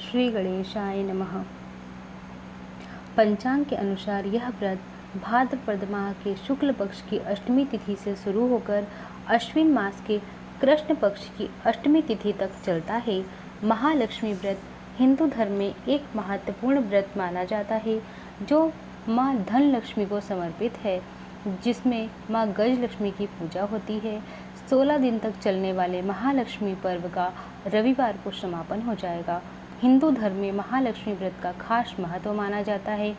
श्री गणेशाय नमः। पंचांग के अनुसार यह व्रत भाद्रपद माह के शुक्ल पक्ष की अष्टमी तिथि से शुरू होकर अश्विन मास के कृष्ण पक्ष की अष्टमी तिथि तक चलता है। महालक्ष्मी व्रत हिंदू धर्म में एक महत्वपूर्ण व्रत माना जाता है जो माँ धन लक्ष्मी को समर्पित है, जिसमें माँ गज लक्ष्मी की पूजा होती है। 16 दिन तक चलने वाले महालक्ष्मी पर्व का रविवार को समापन हो जाएगा। हिंदू धर्म में महालक्ष्मी व्रत का खास महत्व माना जाता है।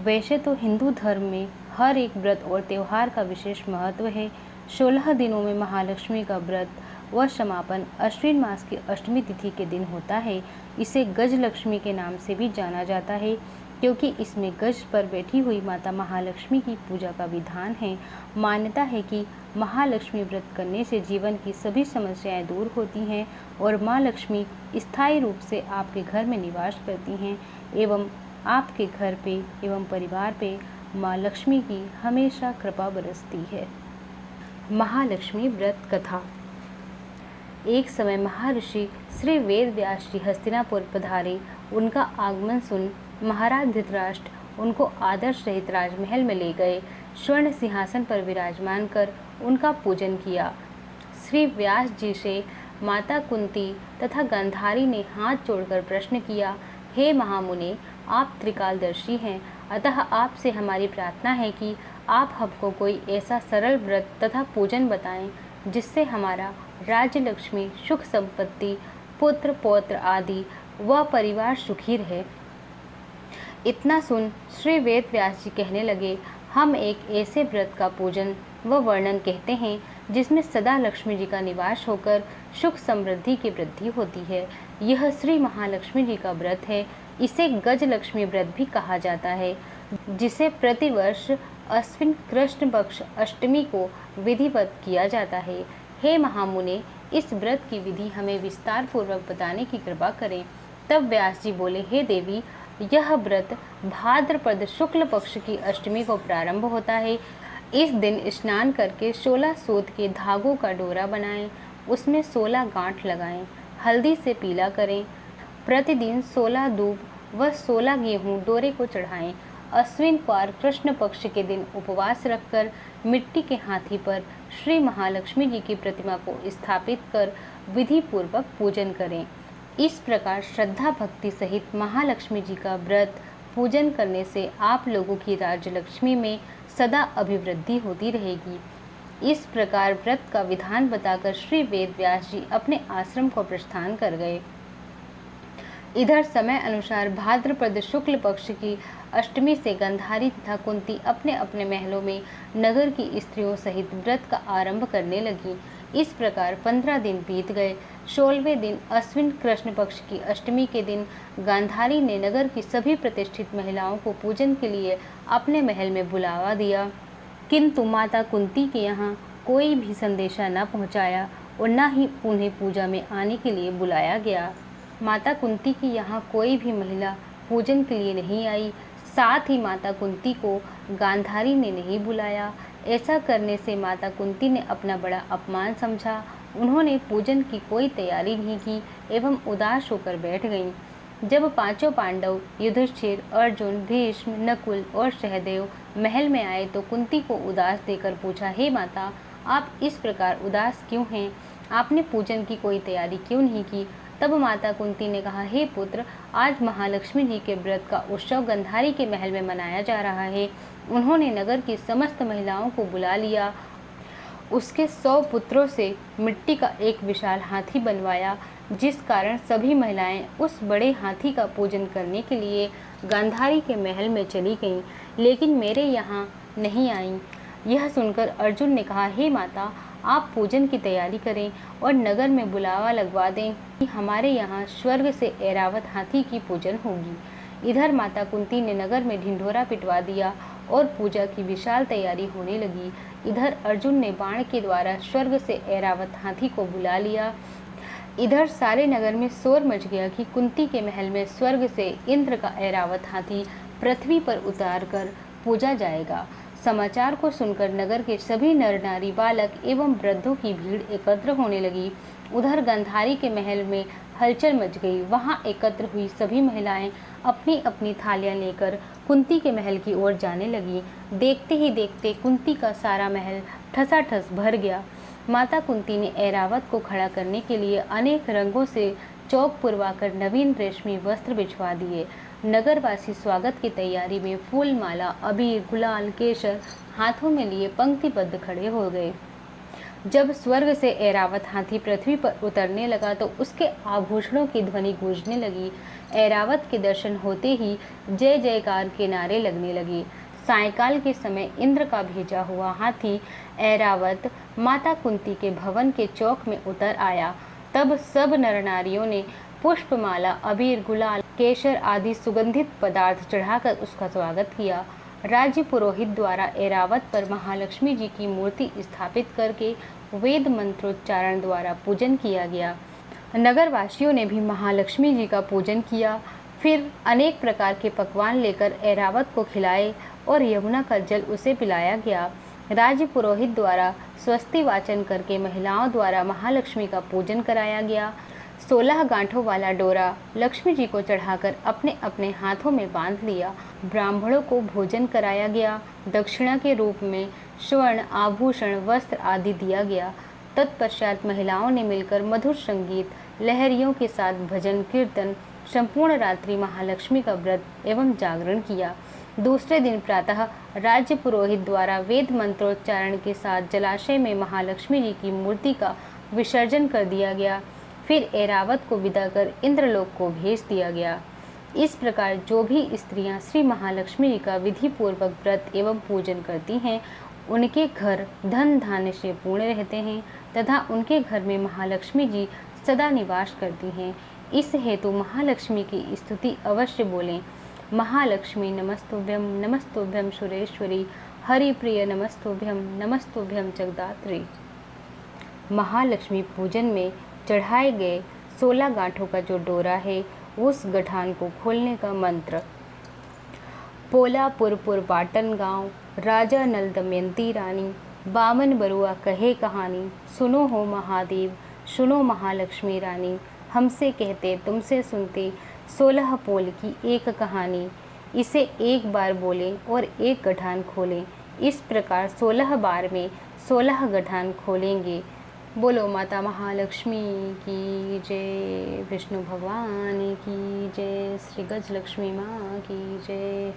वैसे तो हिंदू धर्म में हर एक व्रत और त्यौहार का विशेष महत्व है। 16 दिनों में महालक्ष्मी का व्रत व समापन अश्विन मास की अष्टमी तिथि के दिन होता है। इसे गज लक्ष्मी के नाम से भी जाना जाता है क्योंकि इसमें गज पर बैठी हुई माता महालक्ष्मी की पूजा का विधान है। मान्यता है कि महालक्ष्मी व्रत करने से जीवन की सभी समस्याएं दूर होती हैं और माँ लक्ष्मी स्थायी रूप से आपके घर में निवास करती हैं एवं आपके घर पे एवं परिवार पे माँ लक्ष्मी की हमेशा कृपा बरसती है। महालक्ष्मी व्रत कथा। एक समय महर्षि श्री वेद व्यास जी हस्तिनापुर पधारे। उनका आगमन सुन महाराज धृतराष्ट्र उनको आदर सहित राजमहल में ले गए। स्वर्ण सिंहासन पर विराजमान कर उनका पूजन किया। श्री व्यास जी से माता कुंती तथा गांधारी ने हाथ जोड़कर प्रश्न किया, हे महामुने, आप त्रिकालदर्शी हैं, अतः आपसे हमारी प्रार्थना है कि आप हमको कोई ऐसा सरल व्रत तथा पूजन बताएं जिससे हमारा राज्य लक्ष्मी, सुख संपत्ति, पुत्र पौत्र आदि व परिवार सुखी रहे। इतना सुन श्री वेद व्यास जी कहने लगे, हम एक ऐसे व्रत का पूजन व वर्णन कहते हैं जिसमें सदा लक्ष्मी जी का निवास होकर सुख समृद्धि की वृद्धि होती है। यह श्री महालक्ष्मी जी का व्रत है। इसे गज लक्ष्मी व्रत भी कहा जाता है, जिसे प्रतिवर्ष अश्विन कृष्ण पक्ष अष्टमी को विधिवत किया जाता है। हे महामुने, इस व्रत की विधि हमें विस्तार पूर्वक बताने की कृपा करें। तब व्यास जी बोले, हे देवी, यह व्रत भाद्रपद शुक्ल पक्ष की अष्टमी को प्रारंभ होता है। इस दिन स्नान करके 16 सूत के धागों का डोरा बनाएं, उसमें 16 गांठ लगाएं, हल्दी से पीला करें। प्रतिदिन 16 दूब व 16 गेहूं डोरे को चढ़ाएं। अश्विन क्वार कृष्ण पक्ष के दिन उपवास रखकर मिट्टी के हाथी पर श्री महालक्ष्मी जी की प्रतिमा को स्थापित कर विधि पूर्वक पूजन करें। इस प्रकार श्रद्धा भक्ति सहित महालक्ष्मी जी का व्रत पूजन करने से आप लोगों की राज्य लक्ष्मी में सदा अभिवृद्धि होती रहेगी। इस प्रकार व्रत का विधान बताकर श्री वेद व्यास जी अपने आश्रम को प्रस्थान कर गए। इधर समय अनुसार भाद्रपद शुक्ल पक्ष की अष्टमी से गांधारी तथा कुंती अपने अपने महलों में नगर की स्त्रियों सहित व्रत का आरंभ करने लगी। इस प्रकार 15 दिन बीत गए। 16वें दिन अश्विन कृष्ण पक्ष की अष्टमी के दिन गांधारी ने नगर की सभी प्रतिष्ठित महिलाओं को पूजन के लिए अपने महल में बुलावा दिया, किंतु माता कुंती के यहाँ कोई भी संदेशा न पहुँचाया और न ही उन्हें पूजा में आने के लिए बुलाया गया। माता कुंती की यहाँ कोई भी महिला पूजन के लिए नहीं आई। साथ ही माता कुंती को गांधारी ने नहीं बुलाया। ऐसा करने से माता कुंती ने अपना बड़ा अपमान समझा। उन्होंने पूजन की कोई तैयारी नहीं की एवं उदास होकर बैठ गईं। जब पांचों पांडव युधिष्ठिर, अर्जुन, भीष्म, नकुल और सहदेव महल में आए तो कुंती को उदास देकर पूछा, हे माता, आप इस प्रकार उदास क्यों हैं? आपने पूजन की कोई तैयारी क्यों नहीं की? तब माता कुंती ने कहा, हे पुत्र, आज महालक्ष्मी जी के व्रत का उत्सव गांधारी के महल में मनाया जा रहा है। उन्होंने नगर की समस्त महिलाओं को बुला लिया। उसके 100 पुत्रों से मिट्टी का एक विशाल हाथी बनवाया, जिस कारण सभी महिलाएं उस बड़े हाथी का पूजन करने के लिए गांधारी के महल में चली गईं, लेकिन मेरे यहाँ नहीं आईं। यह सुनकर अर्जुन ने कहा, हे माता, आप पूजन की तैयारी करें और नगर में बुलावा लगवा दें कि हमारे यहाँ स्वर्ग से ऐरावत हाथी की पूजन होगी। इधर माता कुंती ने नगर में ढिंढोरा पिटवा दिया और पूजा की विशाल तैयारी होने लगी। इधर अर्जुन ने बाण के द्वारा स्वर्ग से ऐरावत हाथी को बुला लिया। इधर सारे नगर में शोर मच गया कि कुंती के महल में स्वर्ग से इंद्र का ऐरावत हाथी पृथ्वी पर उतार कर पूजा जाएगा। समाचार को सुनकर नगर के सभी नर नारी, बालक एवं वृद्धों की भीड़ एकत्र होने लगी। उधर गांधारी के महल में हलचल मच गई। वहाँ एकत्र हुई सभी महिलाएं अपनी अपनी थालियां लेकर कुंती के महल की ओर जाने लगी। देखते ही देखते कुंती का सारा महल ठसाठस भर गया। माता कुंती ने ऐरावत को खड़ा करने के लिए अनेक रंगों से चौक पुरवाकर नवीन रेशमी वस्त्र बिछवा दिए। नगरवासी स्वागत की तैयारी में फूल माला, अबीर, गुलाल, केसर हाथों में लिए पंक्तिबद्ध खड़े हो गए। जब स्वर्ग से ऐरावत हाथी पृथ्वी पर उतरने लगा तो उसके आभूषणों की ध्वनि गूंजने लगी। ऐरावत के दर्शन होते ही जय जयकार के नारे लगने लगे। सायंकाल के समय इंद्र का भेजा हुआ हाथी ऐरावत माता कुंती के भवन के चौक में उतर आया। तब सब नर नारियों ने पुष्पमाला, अबीर, गुलाल, केसर आदि सुगंधित पदार्थ चढ़ाकर उसका स्वागत किया। राज्य पुरोहित द्वारा ऐरावत पर महालक्ष्मी जी की मूर्ति स्थापित करके वेद मंत्रोच्चारण द्वारा पूजन किया गया। नगरवासियों ने भी महालक्ष्मी जी का पूजन किया। फिर अनेक प्रकार के पकवान लेकर ऐरावत को खिलाए और यमुना का जल उसे पिलाया गया। राज्य पुरोहित द्वारा स्वस्ति वाचन करके महिलाओं द्वारा महालक्ष्मी का पूजन कराया गया। 16 गांठों वाला डोरा लक्ष्मी जी को चढ़ाकर अपने अपने हाथों में बांध लिया। ब्राह्मणों को भोजन कराया गया। दक्षिणा के रूप में स्वर्ण, आभूषण, वस्त्र आदि दिया गया। तत्पश्चात महिलाओं ने मिलकर मधुर संगीत, लहरियों के साथ भजन कीर्तन, संपूर्ण रात्रि महालक्ष्मी का व्रत एवं जागरण किया। दूसरे दिन प्रातः राज्य पुरोहित द्वारा वेद मंत्रोच्चारण के साथ जलाशय में महालक्ष्मी जी की मूर्ति का विसर्जन कर दिया गया। फिर ऐरावत को विदा कर इंद्रलोक को भेज दिया गया। इस प्रकार जो भी स्त्रियां श्री महालक्ष्मी जी का विधि पूर्वक व्रत एवं पूजन करती हैं, उनके घर धन धान्य से पूर्ण रहते हैं तथा उनके घर में महालक्ष्मी जी सदा निवास करती हैं। इस हेतु महालक्ष्मी की स्तुति अवश्य बोलें। महालक्ष्मी नमस्तुभ्यं, नमस्तुभ्यं सुरेश्वरी, हरिप्रिय नमस्तुभ्यं, नमस्तुभ्यं जगदात्री। महालक्ष्मी पूजन में चढ़ाए गए 16 गांठों का जो डोरा है, उस गठान को खोलने का मंत्र। पोलापुरपुर पाटन गांव, राजा नल दमयंती रानी, बामन बरुआ कहे कहानी, सुनो हो महादेव, सुनो महालक्ष्मी रानी, हमसे कहते तुमसे सुनते, 16 पोल की एक कहानी। इसे एक बार बोलें और एक गठान खोलें। इस प्रकार 16 बार में 16 गठान खोलेंगे। बोलो माता महालक्ष्मी की जय, विष्णु भगवान की जय, श्री गजलक्ष्मी माँ की जय।